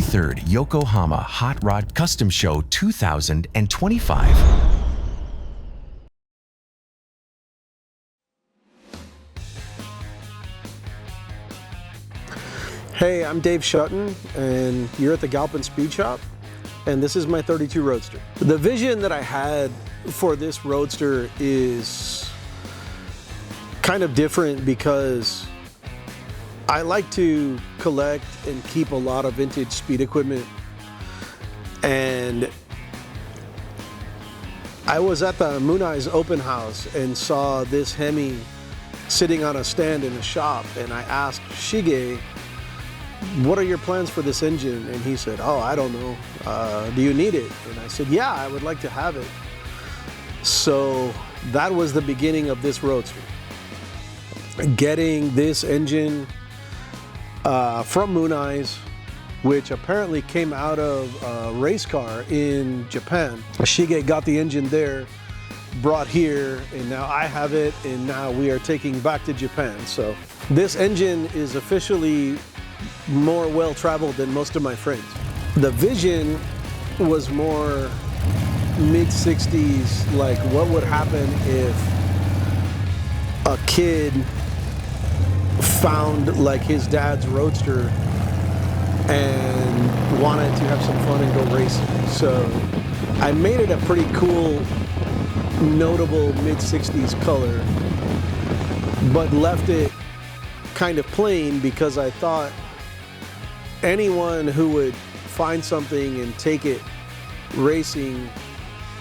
33rd Yokohama Hot Rod Custom Show 2025. Hey, I'm Dave Shuten, and you're at the Galpin Speed Shop, and this is my 32 Roadster. The vision that I had for this Roadster is kind of different because I like to collect and keep a lot of vintage speed equipment, and I was at the MOONEYES open house and saw this Hemi sitting on a stand in a shop, and I asked Shige, what are your plans for this engine? And he said, oh, I don't know. Do you need it? And I said, yeah, I would like to have it. So that was the beginning of this Roadster. Getting this engine from MOONEYES, which apparently came out of a race car in Japan. Shige got the engine there, brought here, and now I have it, and now we are taking back to Japan. So this engine is officially more well-traveled than most of my friends. The vision was more mid-60s, like what would happen if a kid found like his dad's Roadster and wanted to have some fun and go racing. So I made it a pretty cool, notable mid-60s color, but left it kind of plain because I thought anyone who would find something and take it racing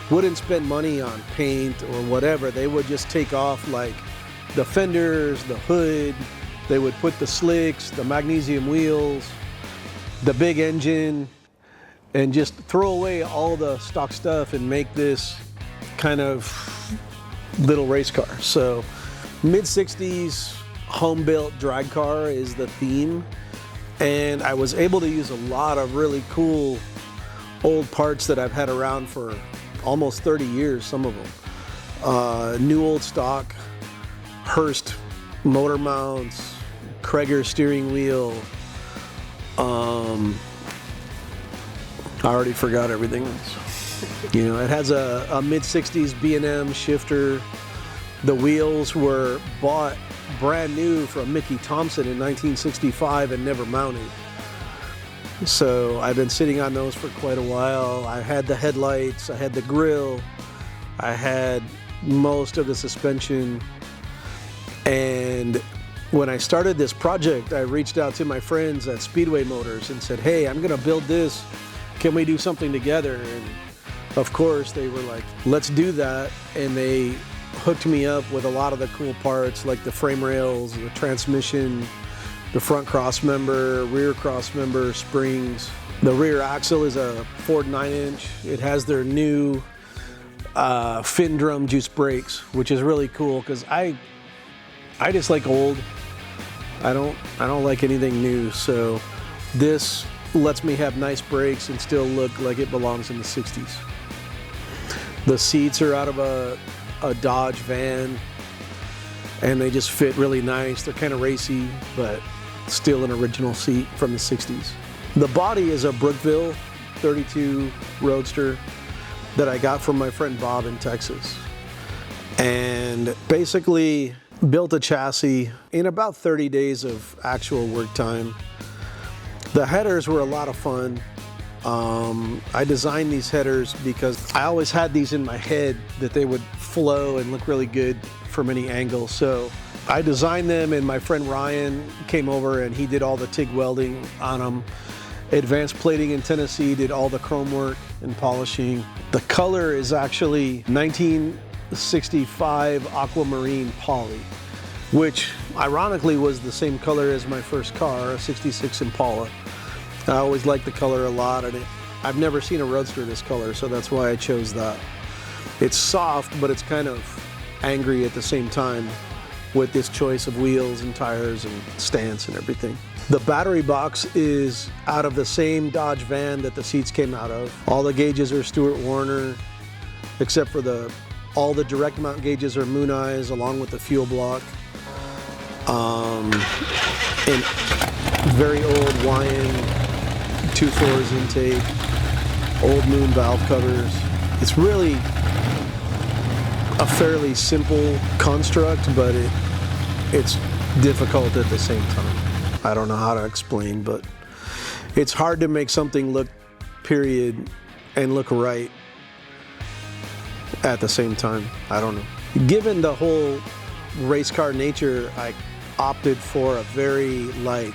wouldn't spend money on paint or whatever. They would just take off like the fenders, the hood, they would put the slicks, the magnesium wheels, the big engine, and just throw away all the stock stuff and make this kind of little race car. So mid-60s home-built drag car is the theme. And I was able to use a lot of really cool old parts that I've had around for almost 30 years, some of them. New old stock, Hurst motor mounts, Krager steering wheel. I already forgot everything else. You know, it has a mid-60s B&M shifter. The wheels were bought brand new from Mickey Thompson in 1965 and never mounted. So I've been sitting on those for quite a while. I had the headlights, I had the grille, I had most of the suspension. And when I started this project, I reached out to my friends at Speedway Motors and said, hey, I'm gonna build this. Can we do something together? And of course they were like, let's do that. And they hooked me up with a lot of the cool parts like the frame rails, the transmission, the front cross member, rear cross member, springs. The rear axle is a Ford 9-inch. It has their new fin drum juice brakes, which is really cool because I just like old. I don't like anything new. So this lets me have nice brakes and still look like it belongs in the 60s. The seats are out of a Dodge van, and they just fit really nice. They're kind of racy, but still an original seat from the 60s. The body is a Brookville 32 Roadster that I got from my friend Bob in Texas, and basically built a chassis in about 30 days of actual work time. The headers were a lot of fun. I designed these headers because I always had these in my head that they would flow and look really good from any angle. So I designed them, and my friend Ryan came over and he did all the TIG welding on them. Advanced Plating in Tennessee did all the chrome work and polishing. The color is actually 1965 aquamarine poly, which ironically was the same color as my first car, a 66 Impala. I always liked the color a lot, and I've never seen a Roadster this color, so that's why I chose that. It's soft, but it's kind of angry at the same time with this choice of wheels and tires and stance and everything. The battery box is out of the same Dodge van that the seats came out of. All the gauges are Stewart Warner, except for all the direct mount gauges are MOONEYES along with the fuel block. And very old Hawaiian 2/4 intake, old moon valve covers. It's really a fairly simple construct, but it's difficult at the same time. I don't know how to explain, but it's hard to make something look period and look right at the same time. I don't know. Given the whole race car nature, I opted for a very like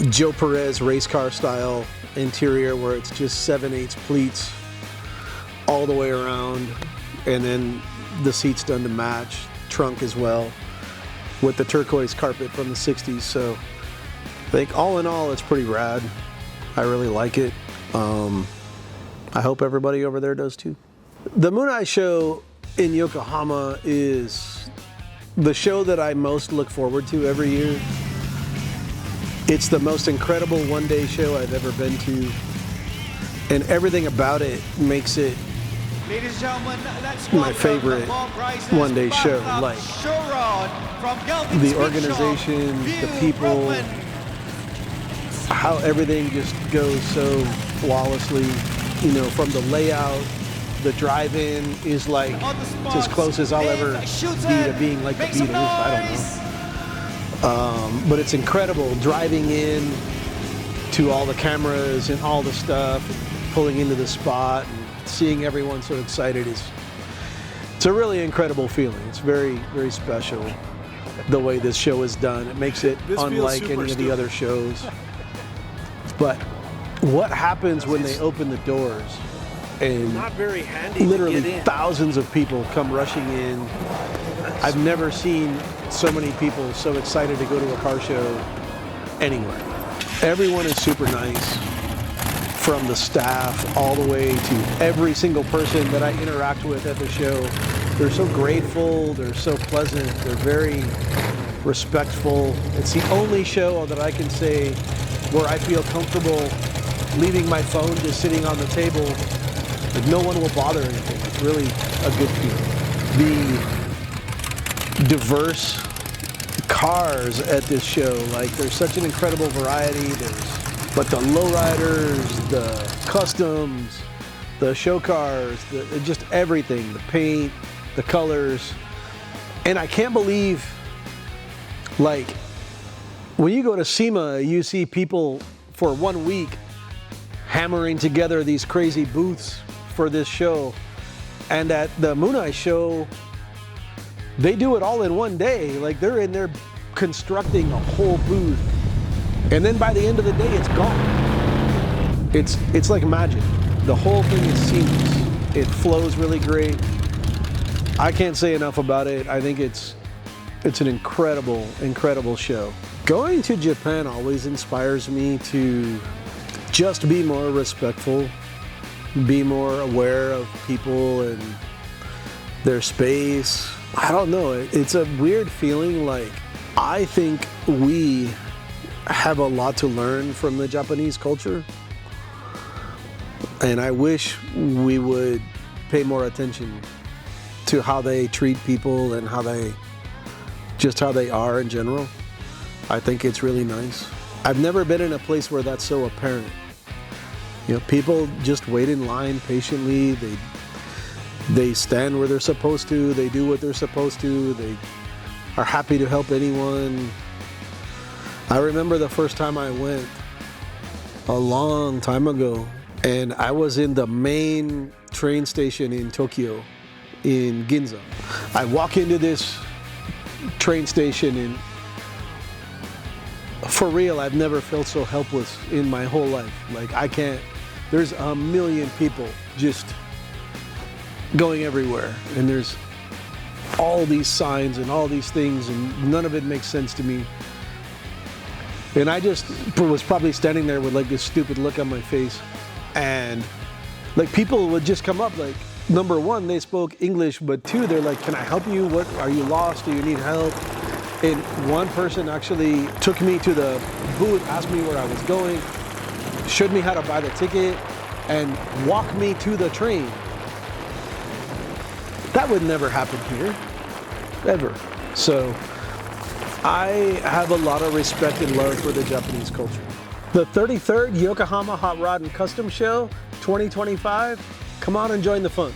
Joe Perez race car style interior where it's just 7/8 pleats all the way around, and then the seats done to match, trunk as well, with the turquoise carpet from the 60s. So I think all in all, it's pretty rad. I really like it. I hope everybody over there does too. The MOONEYES show in Yokohama is the show that I most look forward to every year. It's the most incredible one-day show I've ever been to, and everything about it makes it Ladies and gentlemen, that's my favorite one-day show. Like the organization, the people, how everything just goes so flawlessly. You know, from the layout, the drive-in is like it's as close as I'll ever be to being like the Beatles. I don't know. But it's incredible driving in to all the cameras and all the stuff, pulling into the spot and seeing everyone so excited. It's a really incredible feeling. It's very, very special the way this show is done. It makes it unlike any of the other shows. But what happens when they open the doors and literally thousands of people come rushing in? I've never seen so many people so excited to go to a car show anywhere. Everyone is super nice, from the staff all the way to every single person that I interact with at the show. They're so grateful, they're so pleasant, they're very respectful. It's the only show that I can say where I feel comfortable leaving my phone just sitting on the table. Like no one will bother anything. It's really a good feeling. The diverse cars at this show, like there's such an incredible variety. But the lowriders, the customs, the show cars, just everything, the paint, the colors. And I can't believe, like, when you go to SEMA, you see people for 1 week hammering together these crazy booths for this show. And at the MOONEYES show, they do it all in one day. Like they're in there constructing a whole booth. And then by the end of the day, it's gone. It's like magic. The whole thing is seamless. It flows really great. I can't say enough about it. I think it's an incredible, incredible show. Going to Japan always inspires me to just be more respectful, be more aware of people and their space. I don't know, it's a weird feeling. Like, I think we have a lot to learn from the Japanese culture, and I wish we would pay more attention to how they treat people and how they are in general. I think it's really nice. I've never been in a place where that's so apparent. You know, people just wait in line patiently. They stand where they're supposed to. They do what they're supposed to. They are happy to help anyone. I remember the first time I went a long time ago, and I was in the main train station in Tokyo, in Ginza. I walk into this train station, and for real, I've never felt so helpless in my whole life. Like, there's a million people just going everywhere, and there's all these signs and all these things, and none of it makes sense to me. And I just was probably standing there with like this stupid look on my face, and like people would just come up. Like, number one, they spoke English, but two, they're like, "Can I help you? What, are you lost? Do you need help?" And one person actually took me to the booth, asked me where I was going, showed me how to buy the ticket, and walked me to the train. That would never happen here, ever. So I have a lot of respect and love for the Japanese culture. The 33rd Yokohama Hot Rod and Custom Show 2025. Come on and join the fun.